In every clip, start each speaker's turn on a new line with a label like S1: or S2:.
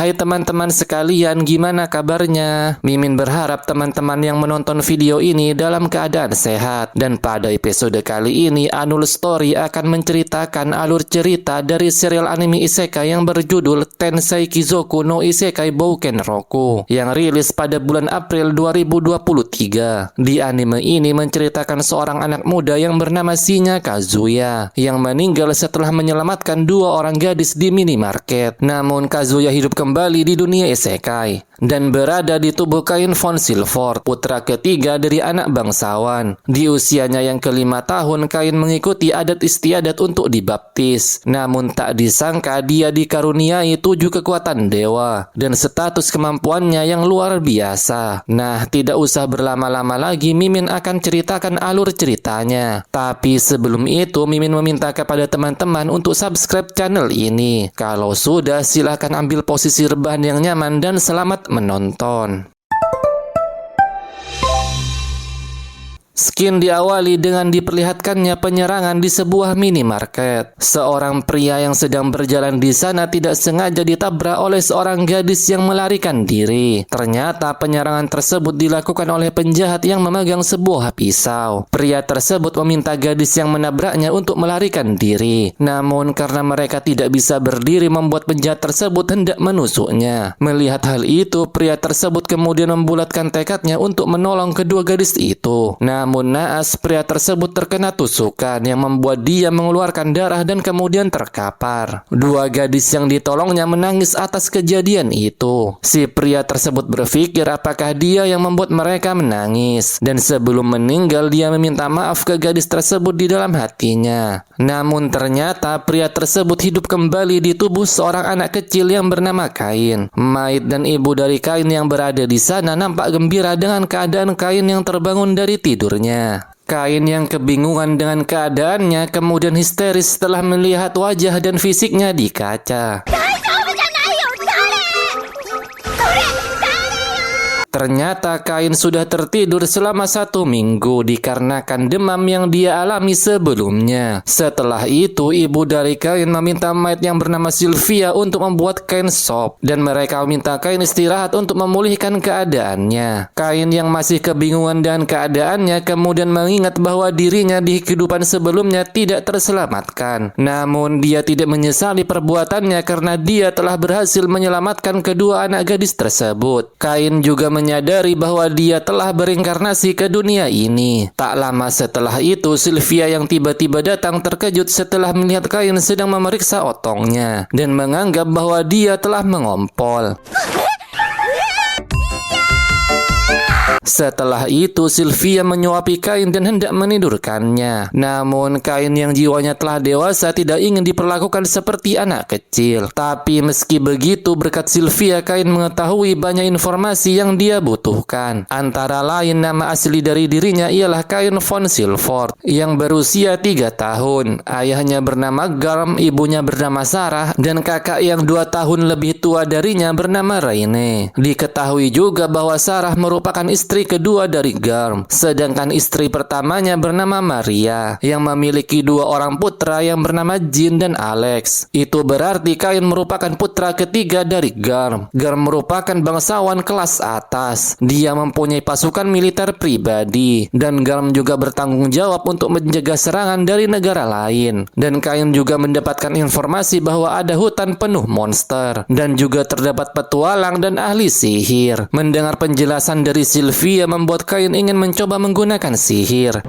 S1: Hai teman-teman sekalian, gimana kabarnya? Mimin berharap teman-teman yang menonton video ini dalam keadaan sehat. Dan pada episode kali ini, Anul Story akan menceritakan alur cerita dari serial anime isekai yang berjudul Tensei Kizoku no Isekai Bouken Roku yang rilis pada bulan April 2023. Di anime ini menceritakan seorang anak muda yang bernama Shinya Kazuya yang meninggal setelah menyelamatkan dua orang gadis di minimarket. Namun Kazuya hidup kembali di dunia isekai dan berada di tubuh Kain von Silford, putra ketiga dari anak bangsawan. Di usianya yang ke-5 tahun, Kain mengikuti adat istiadat untuk dibaptis. Namun tak disangka dia dikaruniai 7 kekuatan dewa dan status kemampuannya yang luar biasa. Nah, tidak usah berlama-lama lagi, Mimin akan ceritakan alur ceritanya. Tapi sebelum itu, Mimin meminta kepada teman-teman untuk subscribe channel ini. Kalau sudah, silahkan ambil posisi rebahan yang nyaman dan selamat menonton. Skin diawali dengan diperlihatkannya penyerangan di sebuah minimarket. Seorang pria yang sedang berjalan di sana tidak sengaja ditabrak oleh seorang gadis yang melarikan diri. Ternyata penyerangan tersebut dilakukan oleh penjahat yang memegang sebuah pisau. Pria tersebut meminta gadis yang menabraknya untuk melarikan diri. Namun karena mereka tidak bisa berdiri, membuat penjahat tersebut hendak menusuknya. Melihat hal itu, pria tersebut kemudian membulatkan tekadnya untuk menolong kedua gadis itu. Namun naas, pria tersebut terkena tusukan yang membuat dia mengeluarkan darah dan kemudian terkapar. Dua gadis yang ditolongnya menangis atas kejadian itu. Si pria tersebut berpikir apakah dia yang membuat mereka menangis, dan sebelum meninggal dia meminta maaf ke gadis tersebut di dalam hatinya. Namun ternyata pria tersebut hidup kembali di tubuh seorang anak kecil yang bernama Kain. Maid dan ibu dari Kain yang berada di sana nampak gembira dengan keadaan Kain yang terbangun dari tidurnya. Kain yang kebingungan dengan keadaannya kemudian histeris setelah melihat wajah dan fisiknya di kaca. Ternyata Kain sudah tertidur selama 1 minggu dikarenakan demam yang dia alami sebelumnya. Setelah itu, ibu dari Kain meminta maid yang bernama Sylvia untuk membuat Kain sop, dan mereka meminta Kain istirahat untuk memulihkan keadaannya. Kain yang masih kebingungan dengan keadaannya kemudian mengingat bahwa dirinya di kehidupan sebelumnya tidak terselamatkan. Namun dia tidak menyesali perbuatannya karena dia telah berhasil menyelamatkan kedua anak gadis tersebut. Kain juga menyadari bahwa dia telah berinkarnasi ke dunia ini. Tak lama setelah itu, Sylvia yang tiba-tiba datang terkejut setelah melihat Kain sedang memeriksa otongnya dan menganggap bahwa dia telah mengompol. Setelah itu, Sylvia menyuapi Kain dan hendak menidurkannya. Namun Kain yang jiwanya telah dewasa tidak ingin diperlakukan seperti anak kecil. Tapi meski begitu, berkat Sylvia, Kain mengetahui banyak informasi yang dia butuhkan. Antara lain, nama asli dari dirinya ialah Kain von Silford yang berusia 3 tahun. Ayahnya bernama Garm, ibunya bernama Sarah, dan kakak yang 2 tahun lebih tua darinya bernama Raine. Diketahui juga bahwa Sarah merupakan istri kedua dari Garm, sedangkan istri pertamanya bernama Maria yang memiliki 2 orang putra yang bernama Jin dan Alex. Itu berarti Kain merupakan putra ketiga dari Garm. Garm merupakan bangsawan kelas atas. Dia mempunyai pasukan militer pribadi dan Garm juga bertanggung jawab untuk menjaga serangan dari negara lain. Dan Kain juga mendapatkan informasi bahwa ada hutan penuh monster dan juga terdapat petualang dan ahli sihir. Mendengar penjelasan dari Sylvia membuat Kain ingin mencoba menggunakan sihir.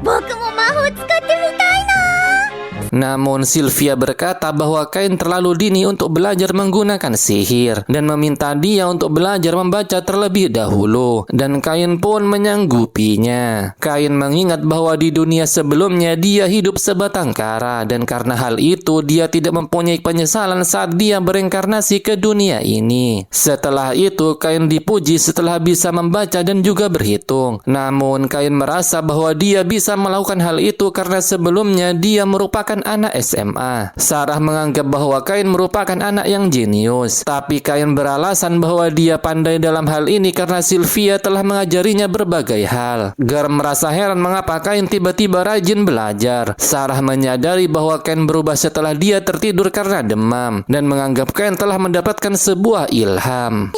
S1: Namun Sylvia berkata bahwa Kain terlalu dini untuk belajar menggunakan sihir dan meminta dia untuk belajar membaca terlebih dahulu, dan Kain pun menyanggupinya. Kain mengingat bahwa di dunia sebelumnya dia hidup sebatang kara, dan karena hal itu dia tidak mempunyai penyesalan saat dia berinkarnasi ke dunia ini. Setelah itu Kain dipuji setelah bisa membaca dan juga berhitung. Namun Kain merasa bahwa dia bisa melakukan hal itu karena sebelumnya dia merupakan anak SMA. Sarah menganggap bahwa Kain merupakan anak yang jenius, tapi Kain beralasan bahwa dia pandai dalam hal ini karena Sylvia telah mengajarinya berbagai hal. Gar merasa heran mengapa Kain tiba-tiba rajin belajar. Sarah menyadari bahwa Kain berubah setelah dia tertidur karena demam dan menganggap Kain telah mendapatkan sebuah ilham.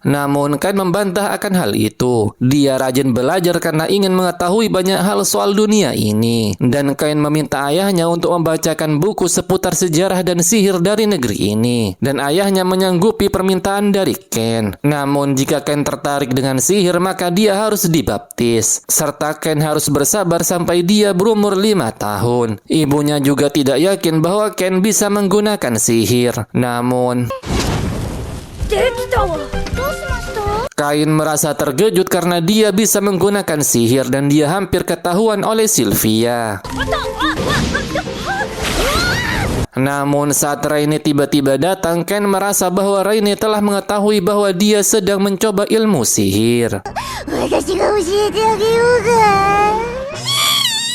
S1: Namun Kain membantah akan hal itu. Dia rajin belajar karena ingin mengetahui banyak hal soal dunia ini. Dan Kain meminta ayahnya untuk membacakan buku seputar sejarah dan sihir dari negeri ini. Dan ayahnya menyanggupi permintaan dari Kain. Namun jika Kain tertarik dengan sihir, maka dia harus dibaptis. Serta Kain harus bersabar sampai dia berumur 5 tahun. Ibunya juga tidak yakin bahwa Kain bisa menggunakan sihir. Namun Kain merasa terkejut karena dia bisa menggunakan sihir dan dia hampir ketahuan oleh Sylvia. Namun saat Raine tiba-tiba datang, Kain merasa bahwa Raine telah mengetahui bahwa dia sedang mencoba ilmu sihir.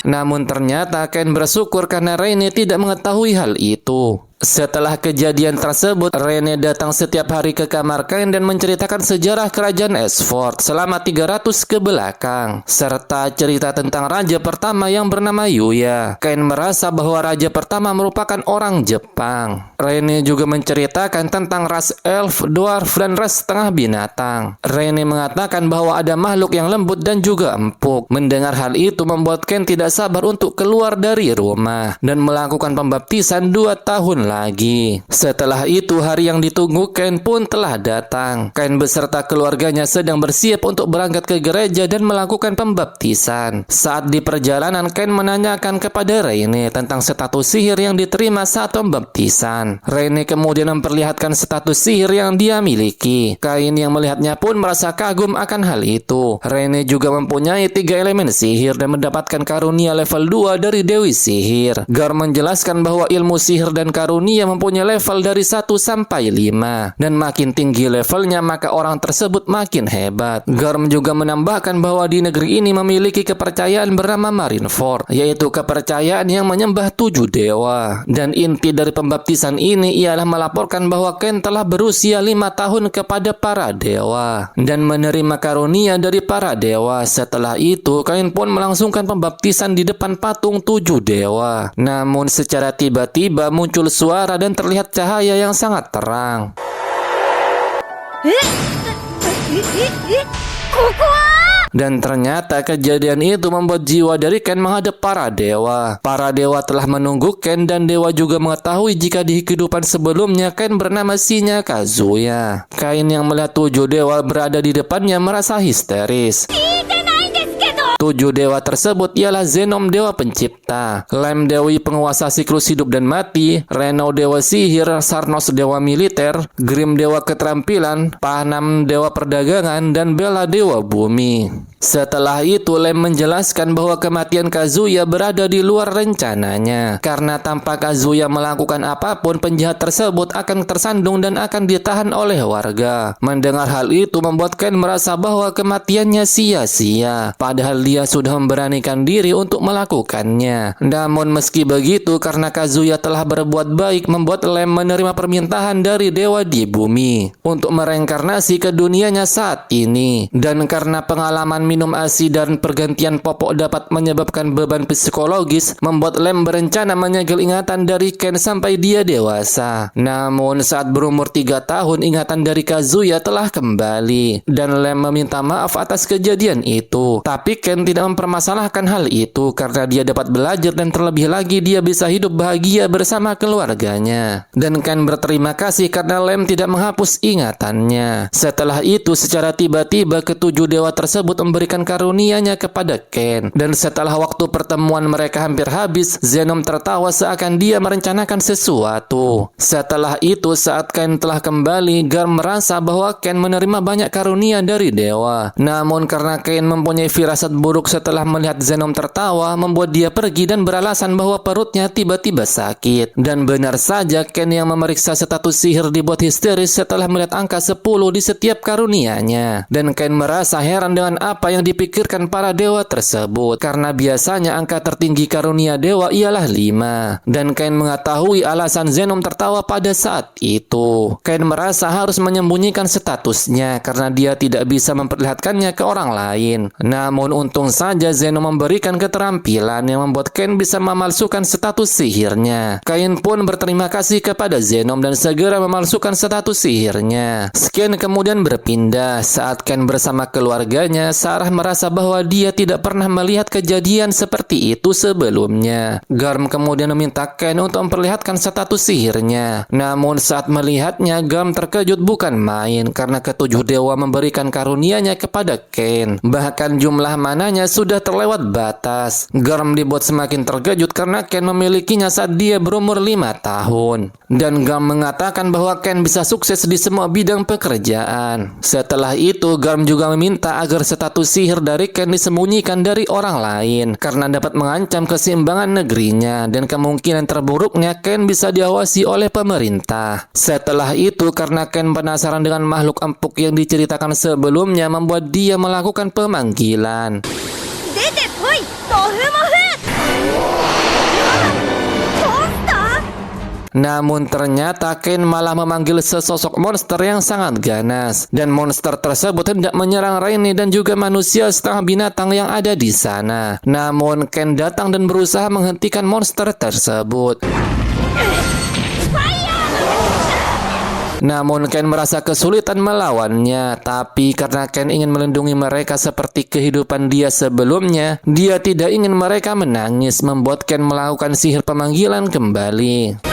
S1: Namun ternyata Kain bersyukur karena Raine tidak mengetahui hal itu. Setelah kejadian tersebut, Raine datang setiap hari ke kamar Kain dan menceritakan sejarah kerajaan Esford selama 300 ke belakang, serta cerita tentang raja pertama yang bernama Yuya. Kain merasa bahwa raja pertama merupakan orang Jepang. Raine juga menceritakan tentang ras elf, dwarf, dan ras setengah binatang. Raine mengatakan bahwa ada makhluk yang lembut dan juga empuk. Mendengar hal itu membuat Kain tidak sabar untuk keluar dari rumah dan melakukan pembaptisan 2 tahun lagi. Setelah itu, hari yang ditunggu Kain pun telah datang. Kain beserta keluarganya sedang bersiap untuk berangkat ke gereja dan melakukan pembaptisan. Saat di perjalanan, Kain menanyakan kepada Raine tentang status sihir yang diterima saat pembaptisan. Raine kemudian memperlihatkan status sihir yang dia miliki. Kain yang melihatnya pun merasa kagum akan hal itu. Raine juga mempunyai 3 elemen sihir dan mendapatkan karunia level 2 dari Dewi Sihir. Gar menjelaskan bahwa ilmu sihir dan karunia mempunyai level dari 1 sampai 5. Dan makin tinggi levelnya, maka orang tersebut makin hebat. Garm juga menambahkan bahwa di negeri ini memiliki kepercayaan bernama Marineford, yaitu kepercayaan yang menyembah 7 dewa. Dan inti dari pembaptisan ini ialah melaporkan bahwa Kain telah berusia 5 tahun kepada para dewa dan menerima karunia dari para dewa. Setelah itu, Kain pun melangsungkan pembaptisan di depan patung 7 dewa. Namun secara tiba-tiba muncul suara dan terlihat cahaya yang sangat terang. Dan ternyata kejadian itu membuat jiwa dari Kain menghadap para dewa. Para dewa telah menunggu Kain dan dewa juga mengetahui jika di kehidupan sebelumnya Kain bernama Shinya Kazuya. Kain yang melihat 7 dewa berada di depannya merasa histeris. 7 dewa tersebut ialah Zenom dewa pencipta, Lem dewi penguasa siklus hidup dan mati, Reno dewa sihir, Sarnos dewa militer, Grim dewa keterampilan, Pahnam dewa perdagangan, dan Bela dewa bumi. Setelah itu Lem menjelaskan bahwa kematian Kazuya berada di luar rencananya, karena tanpa Kazuya melakukan apapun, penjahat tersebut akan tersandung dan akan ditahan oleh warga. Mendengar hal itu membuat Kain merasa bahwa kematiannya sia-sia, padahal dia sudah memberanikan diri untuk melakukannya. Namun meski begitu, karena Kazuya telah berbuat baik, membuat Lem menerima permintaan dari dewa di bumi untuk mereinkarnasi ke dunianya saat ini. Dan karena pengalaman minum ASI dan pergantian popok dapat menyebabkan beban psikologis, membuat Lem berencana menyegel ingatan dari Kain sampai dia dewasa. Namun saat berumur 3 tahun, ingatan dari Kazuya telah kembali dan Lem meminta maaf atas kejadian itu. Tapi Kain tidak mempermasalahkan hal itu karena dia dapat belajar dan terlebih lagi dia bisa hidup bahagia bersama keluarganya. Dan Kain berterima kasih karena Lem tidak menghapus ingatannya. Setelah itu secara tiba-tiba ke-7 dewa tersebut memberikan karunianya kepada Kain. Dan setelah waktu pertemuan mereka hampir habis, Zenom tertawa seakan dia merencanakan sesuatu. Setelah itu saat Kain telah kembali, Gar merasa bahwa Kain menerima banyak karunia dari dewa. Namun karena Kain mempunyai firasat terburuk setelah melihat Zenom tertawa membuat dia pergi dan beralasan bahwa perutnya tiba-tiba sakit. Dan benar saja, Ken yang memeriksa status sihir dibuat histeris setelah melihat angka 10 di setiap karunianya. Dan Ken merasa heran dengan apa yang dipikirkan para dewa tersebut, karena biasanya angka tertinggi karunia dewa ialah 5. Dan Ken mengetahui alasan Zenom tertawa pada saat itu. Ken merasa harus menyembunyikan statusnya karena dia tidak bisa memperlihatkannya ke orang lain. Namun untung saja Zenom memberikan keterampilan yang membuat Ken bisa memalsukan status sihirnya. Kain pun berterima kasih kepada Zenom dan segera memalsukan status sihirnya. Scan kemudian berpindah. Saat Ken bersama keluarganya, Sarah merasa bahwa dia tidak pernah melihat kejadian seperti itu sebelumnya. Garm kemudian meminta Ken untuk memperlihatkan status sihirnya. Namun saat melihatnya, Garm terkejut bukan main karena ketujuh dewa memberikan karunianya kepada Ken. Bahkan jumlah mananya sudah terlewat batas. Garm dibuat semakin terkejut karena Ken memilikinya saat dia berumur 5 tahun. Dan Garm mengatakan bahwa Ken bisa sukses di semua bidang pekerjaan. Setelah itu, Garm juga meminta agar status sihir dari Ken disembunyikan dari orang lain karena dapat mengancam keseimbangan negerinya dan kemungkinan terburuknya Ken bisa diawasi oleh pemerintah. Setelah itu, karena Ken penasaran dengan makhluk empuk yang diceritakan sebelumnya, membuat dia melakukan pemanggilan. Namun ternyata Ken malah memanggil sesosok monster yang sangat ganas. Dan monster tersebut hendak menyerang Raine dan juga manusia setengah binatang yang ada di sana. Namun Ken datang dan berusaha menghentikan monster tersebut. Namun Ken merasa kesulitan melawannya, tapi karena Ken ingin melindungi mereka seperti kehidupan dia sebelumnya, dia tidak ingin mereka menangis, membuat Ken melakukan sihir pemanggilan kembali.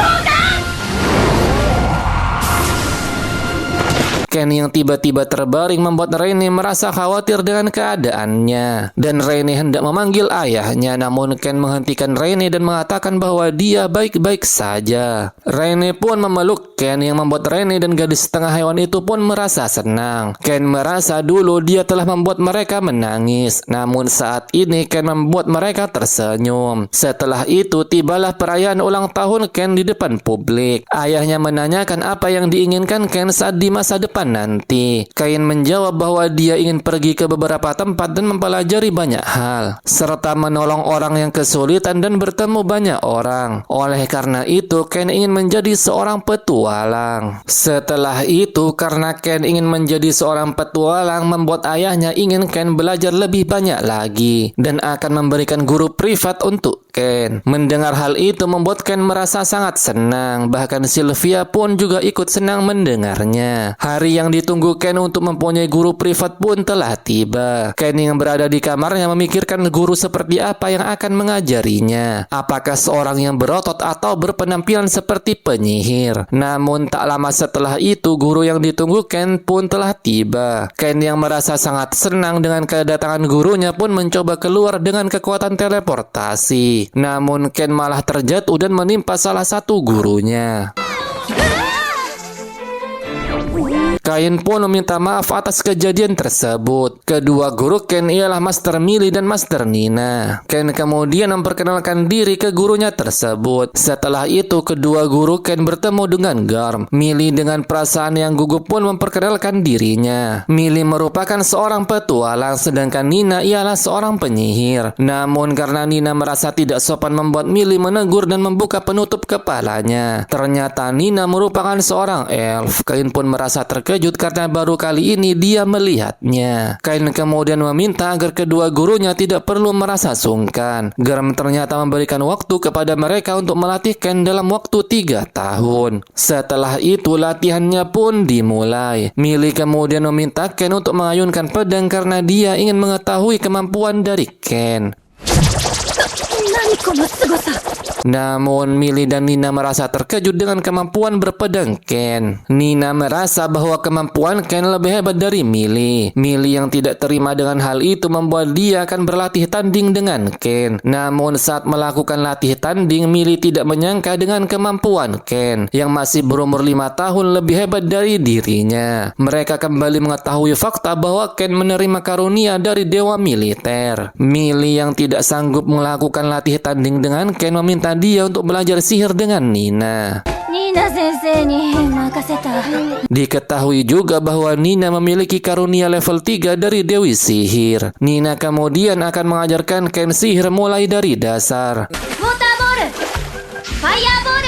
S1: Ken yang tiba-tiba terbaring membuat Raine merasa khawatir dengan keadaannya. Dan Raine hendak memanggil ayahnya, namun Ken menghentikan Raine dan mengatakan bahwa dia baik-baik saja. Raine pun memeluk Ken yang membuat Raine dan gadis setengah hewan itu pun merasa senang. Ken merasa dulu dia telah membuat mereka menangis, namun saat ini Ken membuat mereka tersenyum. Setelah itu tibalah perayaan ulang tahun Ken di depan publik. Ayahnya menanyakan apa yang diinginkan Ken saat di masa depan nanti. Kain menjawab bahwa dia ingin pergi ke beberapa tempat dan mempelajari banyak hal, serta menolong orang yang kesulitan dan bertemu banyak orang. Oleh karena itu, Ken ingin menjadi seorang petualang. Setelah itu, karena Ken ingin menjadi seorang petualang, membuat ayahnya ingin Ken belajar lebih banyak lagi dan akan memberikan guru privat untuk Ken. Mendengar hal itu membuat Ken merasa sangat senang. Bahkan Sylvia pun juga ikut senang mendengarnya. Hari yang ditunggu Ken untuk mempunyai guru privat pun telah tiba. Ken yang berada di kamarnya memikirkan guru seperti apa yang akan mengajarinya. Apakah seorang yang berotot atau berpenampilan seperti penyihir? Namun tak lama setelah itu guru yang ditunggu Ken pun telah tiba. Ken yang merasa sangat senang dengan kedatangan gurunya pun mencoba keluar dengan kekuatan teleportasi. Namun Ken malah terjatuh dan menimpa salah satu gurunya. Kain pun meminta maaf atas kejadian tersebut. Kedua guru Ken ialah Master Millie dan Master Nina. Ken kemudian memperkenalkan diri ke gurunya tersebut. Setelah itu kedua guru Ken bertemu dengan Garm. Millie dengan perasaan yang gugup pun memperkenalkan dirinya. Millie merupakan seorang petualang sedangkan Nina ialah seorang penyihir. Namun karena Nina merasa tidak sopan membuat Millie menegur dan membuka penutup kepalanya. Ternyata Nina merupakan seorang elf. Kain pun merasa terkejut karena baru kali ini dia melihatnya. Kain kemudian meminta agar kedua gurunya tidak perlu merasa sungkan. Garm ternyata memberikan waktu kepada mereka untuk melatih Ken dalam waktu 3 tahun. Setelah itu latihannya pun dimulai. Millie kemudian meminta Ken untuk mengayunkan pedang karena dia ingin mengetahui kemampuan dari Ken.
S2: この凄さ。
S1: Namun Millie dan Nina merasa terkejut dengan kemampuan berpedang Ken. Nina merasa bahwa kemampuan Ken lebih hebat dari Millie. Millie yang tidak terima dengan hal itu membuat dia akan berlatih tanding dengan Ken. Namun saat melakukan latih tanding, Millie tidak menyangka dengan kemampuan Ken yang masih berumur 5 tahun lebih hebat dari dirinya. Mereka kembali mengetahui fakta bahwa Ken menerima karunia dari dewa militer. Millie yang tidak sanggup melakukan latih tanding dengan Ken meminta dia untuk belajar sihir dengan Nina.
S2: Nina sensei ni makaseta.
S1: Diketahui juga bahwa Nina memiliki karunia level 3 dari Dewi Sihir. Nina kemudian akan mengajarkan Ken sihir mulai dari dasar.
S2: Water ball, fire ball,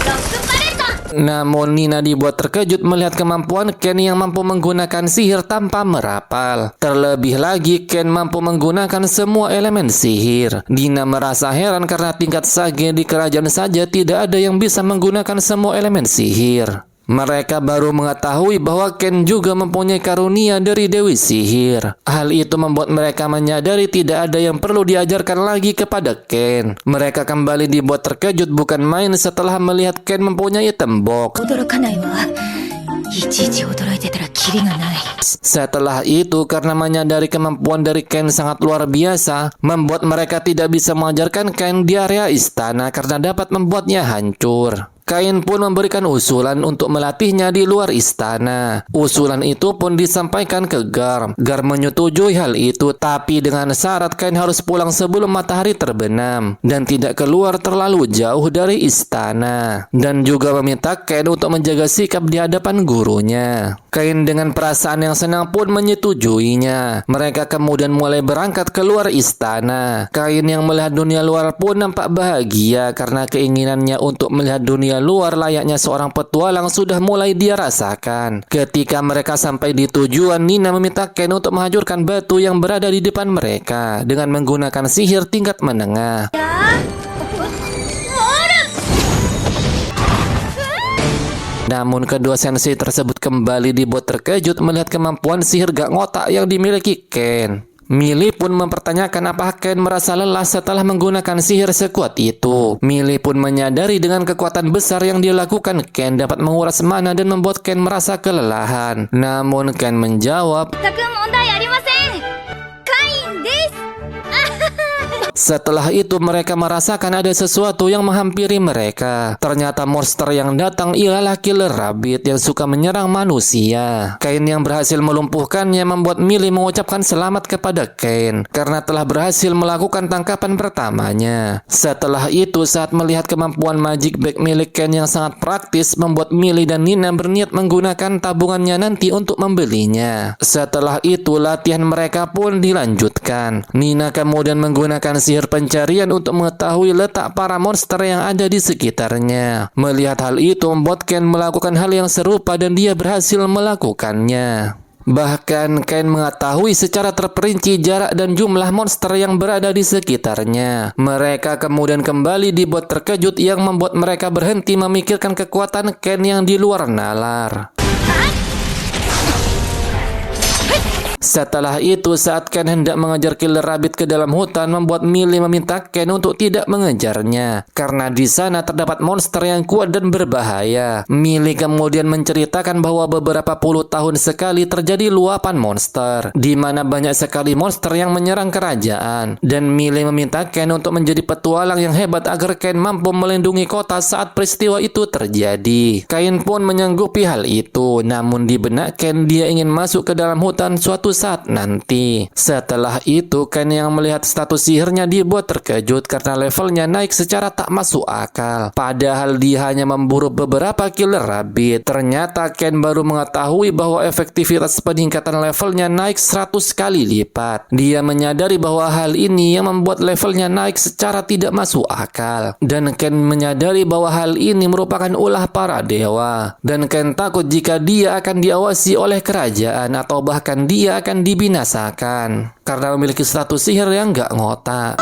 S2: rock palette.
S1: Namun Nina dibuat terkejut melihat kemampuan Ken yang mampu menggunakan sihir tanpa merapal. Terlebih lagi Ken mampu menggunakan semua elemen sihir. Nina merasa heran karena tingkat Sage di kerajaan saja tidak ada yang bisa menggunakan semua elemen sihir. Mereka baru mengetahui bahwa Ken juga mempunyai karunia dari Dewi Sihir. Hal itu membuat mereka menyadari tidak ada yang perlu diajarkan lagi kepada Ken. Mereka kembali dibuat terkejut bukan main setelah melihat Ken mempunyai tembok. Setelah itu, karena menyadari kemampuan dari Ken sangat luar biasa, membuat mereka tidak bisa mengajarkan Ken di area istana karena dapat membuatnya hancur. Kain pun memberikan usulan untuk melatihnya di luar istana. Usulan itu pun disampaikan ke Gar. Gar menyetujui hal itu, tapi dengan syarat Kain harus pulang sebelum matahari terbenam dan tidak keluar terlalu jauh dari istana. Dan juga meminta Kain untuk menjaga sikap di hadapan gurunya. Kain dengan perasaan yang senang pun menyetujuinya. Mereka kemudian mulai berangkat keluar istana. Kain yang melihat dunia luar pun nampak bahagia karena keinginannya untuk melihat dunia luar layaknya seorang petualang sudah mulai dia rasakan. Ketika mereka sampai di tujuan, Nina meminta Ken untuk menghancurkan batu yang berada di depan mereka dengan menggunakan sihir tingkat menengah. Namun kedua sensei tersebut kembali dibuat terkejut melihat kemampuan sihir gak ngotak yang dimiliki Ken. Millie pun mempertanyakan apakah Ken merasa lelah setelah menggunakan sihir sekuat itu. Millie pun menyadari dengan kekuatan besar yang dilakukan Ken dapat menguras mana dan membuat Ken merasa kelelahan. Namun Ken menjawab, setelah itu mereka merasakan ada sesuatu yang menghampiri mereka. Ternyata monster yang datang ialah Killer Rabbit yang suka menyerang manusia. Kain yang berhasil melumpuhkannya membuat Millie mengucapkan selamat kepada Kain karena telah berhasil melakukan tangkapan pertamanya. Setelah itu saat melihat kemampuan magic bag milik Kain yang sangat praktis membuat Millie dan Nina berniat menggunakan tabungannya nanti untuk membelinya. Setelah itu latihan mereka pun dilanjutkan. Nina kemudian menggunakan sihir pencarian untuk mengetahui letak para monster yang ada di sekitarnya. Melihat hal itu membuat Ken melakukan hal yang serupa dan dia berhasil melakukannya. Bahkan Ken mengetahui secara terperinci jarak dan jumlah monster yang berada di sekitarnya. Mereka kemudian kembali dibuat terkejut yang membuat mereka berhenti memikirkan kekuatan Ken yang di luar nalar. Setelah itu, saat Ken hendak mengejar Killer Rabbit ke dalam hutan, membuat Millie meminta Ken untuk tidak mengejarnya karena di sana terdapat monster yang kuat dan berbahaya. Millie kemudian menceritakan bahwa beberapa puluh tahun sekali terjadi luapan monster, di mana banyak sekali monster yang menyerang kerajaan. Dan Millie meminta Ken untuk menjadi petualang yang hebat agar Ken mampu melindungi kota saat peristiwa itu terjadi. Kain pun menyanggupi hal itu, namun di benak Ken dia ingin masuk ke dalam hutan suatu saat nanti. Setelah itu, Ken yang melihat status sihirnya dibuat terkejut karena levelnya naik secara tak masuk akal. Padahal dia hanya memburu beberapa Killer Rabbit. Ternyata Ken baru mengetahui bahwa efektivitas peningkatan levelnya naik 100 kali lipat. Dia menyadari bahwa hal ini yang membuat levelnya naik secara tidak masuk akal. Dan Ken menyadari bahwa hal ini merupakan ulah para dewa. Dan Ken takut jika dia akan diawasi oleh kerajaan atau bahkan dia akan dibinasakan karena memiliki status sihir yang gak ngotak.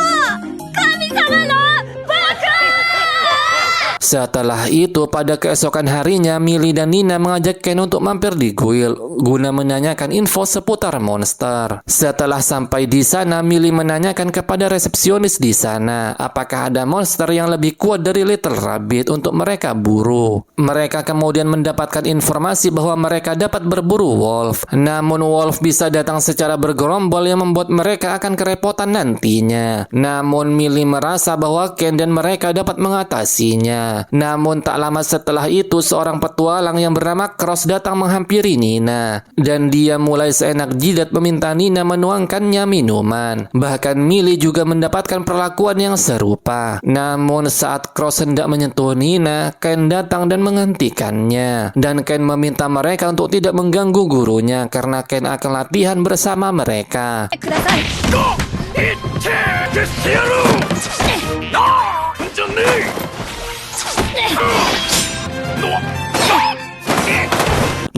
S1: Setelah itu, pada keesokan harinya, Millie dan Nina mengajak Ken untuk mampir di guild guna menanyakan info seputar monster. Setelah sampai di sana, Millie menanyakan kepada resepsionis di sana apakah ada monster yang lebih kuat dari Little Rabbit untuk mereka buru. Mereka kemudian mendapatkan informasi bahwa mereka dapat berburu wolf. Namun wolf bisa datang secara bergerombol yang membuat mereka akan kerepotan nantinya. Namun Millie merasa bahwa Ken dan mereka dapat mengatasinya. Namun tak lama setelah itu, seorang petualang yang bernama Cross datang menghampiri Nina, dan dia mulai seenak jidat meminta Nina menuangkannya minuman. Bahkan Millie juga mendapatkan perlakuan yang serupa. Namun saat Cross hendak menyentuh Nina, Ken datang dan menghentikannya. Dan Ken meminta mereka untuk tidak mengganggu gurunya karena Ken akan latihan bersama mereka.
S2: ください。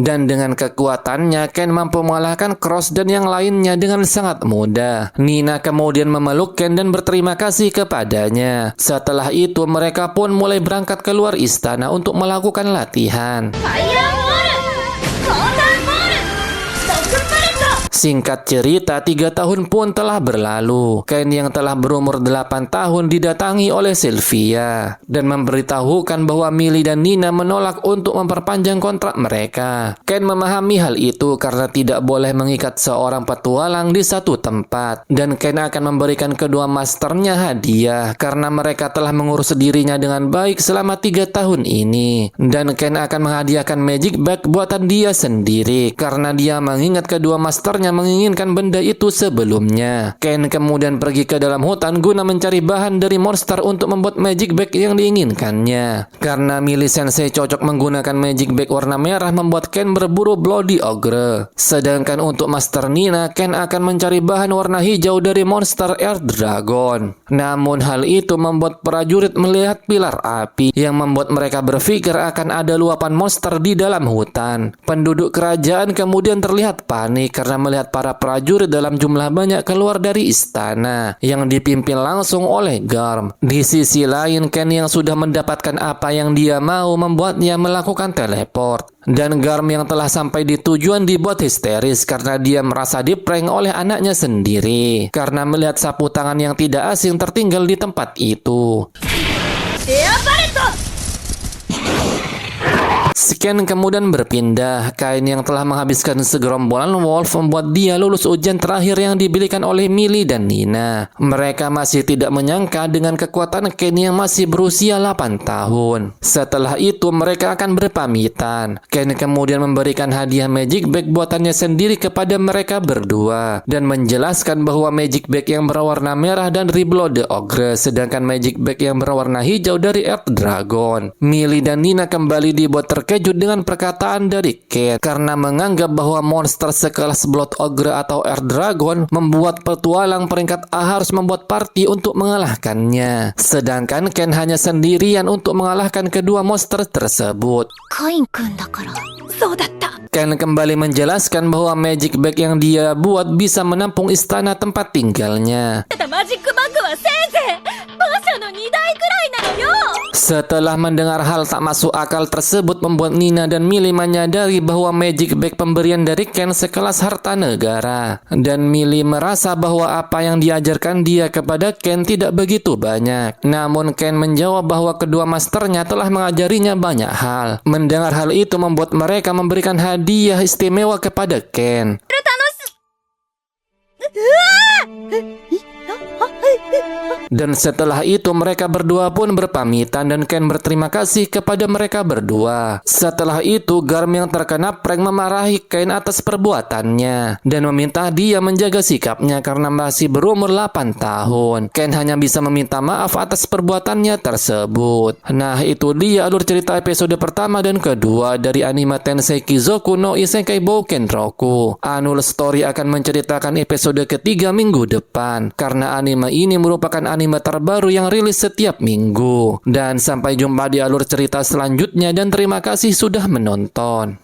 S1: Dan dengan kekuatannya, Ken mampu mengalahkan Cross dan yang lainnya dengan sangat mudah. Nina kemudian memeluk Ken dan berterima kasih kepadanya. Setelah itu, mereka pun mulai berangkat keluar istana untuk melakukan latihan.
S2: ファイヤーボールコーターボールストックパレット。
S1: Singkat cerita, 3 tahun pun telah berlalu. Ken yang telah berumur 8 tahun didatangi oleh Sylvia dan memberitahukan bahwa Millie dan Nina menolak untuk memperpanjang kontrak mereka. Ken memahami hal itu karena tidak boleh mengikat seorang petualang di satu tempat, dan Ken akan memberikan kedua masternya hadiah karena mereka telah mengurus dirinya dengan baik selama 3 tahun ini. Dan Ken akan menghadiahkan magic bag buatan dia sendiri karena dia mengingat kedua masternya menginginkan benda itu sebelumnya. Ken kemudian pergi ke dalam hutan guna mencari bahan dari monster untuk membuat magic bag yang diinginkannya. Karena Millie Sensei cocok menggunakan magic bag warna merah, membuat Ken berburu Bloody Ogre. Sedangkan untuk Master Nina, Ken akan mencari bahan warna hijau dari monster Air Dragon. Namun hal itu membuat prajurit melihat pilar api yang membuat mereka berpikir akan ada luapan monster di dalam hutan. Penduduk kerajaan kemudian terlihat panik karena melihat para prajurit dalam jumlah banyak keluar dari istana yang dipimpin langsung oleh Garm. Di sisi lain, Ken yang sudah mendapatkan apa yang dia mau membuatnya melakukan teleport. Dan Garm yang telah sampai di tujuan dibuat histeris karena dia merasa diprank oleh anaknya sendiri karena melihat sapu tangan yang tidak asing tertinggal di tempat itu.
S2: エアパレット。
S1: Ken kemudian berpindah. Kain yang telah menghabiskan segerombolan wolf membuat dia lulus ujian terakhir yang diberikan oleh Millie dan Nina. Mereka masih tidak menyangka dengan kekuatan Ken yang masih berusia 8 tahun. Setelah itu mereka akan berpamitan. Ken kemudian memberikan hadiah magic bag buatannya sendiri kepada mereka berdua dan menjelaskan bahwa magic bag yang berwarna merah dan Bloody Ogre, sedangkan magic bag yang berwarna hijau dari Earth Dragon. Millie dan Nina kembali dibuat terkejut dengan perkataan dari Ken karena menganggap bahwa monster sekelas Blood Ogre atau Air Dragon membuat petualang peringkat A harus membuat party untuk mengalahkannya. Sedangkan Ken hanya sendirian untuk mengalahkan kedua monster tersebut.
S2: カインくんだから。そうだった。
S1: Ken kembali menjelaskan bahwa magic bag yang dia buat bisa menampung istana tempat tinggalnya.
S2: マジックバッグはせいぜい馬車の荷台くらいなのよ。
S1: Setelah mendengar hal tak masuk akal tersebut membuat Nina dan Millie menyadari bahwa magic bag pemberian dari Ken sekelas harta negara. Dan Millie merasa bahwa apa yang diajarkan dia kepada Ken tidak begitu banyak. Namun Ken menjawab bahwa kedua masternya telah mengajarinya banyak hal. Mendengar hal itu membuat mereka memberikan hadiah istimewa kepada Ken.
S2: うわ
S1: Dan setelah itu mereka berdua pun berpamitan dan Ken berterima kasih kepada mereka berdua. Setelah itu Garm yang terkena prank memarahi Ken atas perbuatannya dan meminta dia menjaga sikapnya karena masih berumur 8 tahun. Ken hanya bisa meminta maaf atas perbuatannya tersebut. Nah, itu dia alur cerita episode pertama dan kedua dari anime Tensei Kizoku no Isekai Bouken Roku. Anul Story akan menceritakan episode ketiga minggu depan karena anime ini merupakan anime terbaru yang rilis setiap minggu. Dan sampai jumpa di alur cerita selanjutnya dan terima kasih sudah menonton.